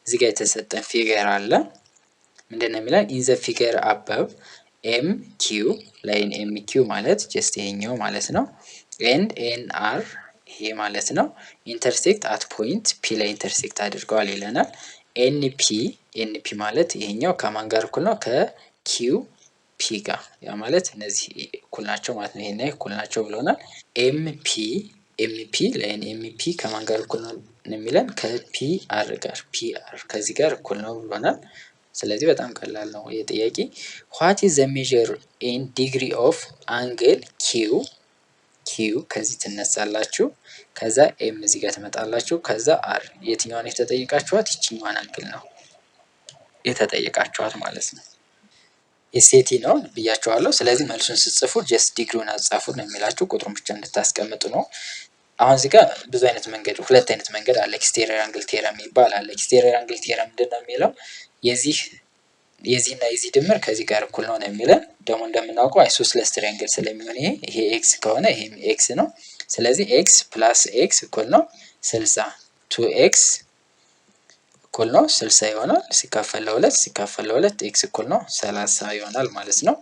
እዚህ ጋር የተሰጠን ፊገር አለ። ምንድነው የሚለን? ኢን ዘ ፊገር አበብ ኤም ኪው ላይን ኤም ኪው ማለት ጀስት ይሄኛው ማለት ነው። ኤንድ ኤን አር ይሄ ማለት ነው። ኢንተርሴክት አት ፖይንት ፒ ላይ ኢንተርሴክት አድርገዋል ይለናል። ኤንፒ ማለት ይሄኛው ከማን ጋር እኩል ነው? ከኪው ፒ ጋር። ያ ማለት እነዚህ እኩል ናቸው ማለት ነው። ይሄና እኩል ናቸው ብሎናል። ኤምፒ ላይን ኤምፒ ከማን ጋር እኩል ነው የሚለን? ከፒ አር ጋር። ፒ አር ከዚህ ጋር እኩል ነው ብሎናል። ስለዚህ በጣም ቀላል ነው ይሄ ጥያቄ። ዋት ኢዝ ዘ ሜዠር ኢን ዲግሪ ኦፍ አንግል ኪው ከዚህ ትነሳላችሁ። ከዛ ኤም እዚህ ጋር ትመጣላችሁ። ከዛ አር የትኛዋን የተጠየቃችኋት? ይችኛዋን አንግል ነው የተጠየቃችኋት ማለት ነው። ኤስኤቲ ነው ብያችኋለሁ። ስለዚህ መልሱን ስትጽፉ ጀስት ዲግሪውን አጻፉ ነው የሚላችሁ። ቁጥሩን ብቻ እንድታስቀምጡ ነው። አሁን እዚህ ጋር ብዙ አይነት መንገድ፣ ሁለት አይነት መንገድ አለ። ኤክስቴሪየር አንግል ቴረም ይባላል። ኤክስቴሪየር አንግል ቴረም ምንድን ነው የሚለው? የዚህና የዚህ ድምር ከዚህ ጋር እኩል ነው የሚለን። ደግሞ እንደምናውቀው አይሶስለስ ትሪያንግል ስለሚሆን ይሄ ኤክስ ከሆነ ይሄም ኤክስ ነው። ስለዚህ ኤክስ ፕላስ ኤክስ እኩል ነው 60። 2ኤክስ እኩል ነው 60 ይሆናል። ሲካፈል ለሁለት ኤክስ እኩል ነው 30 ይሆናል ማለት ነው።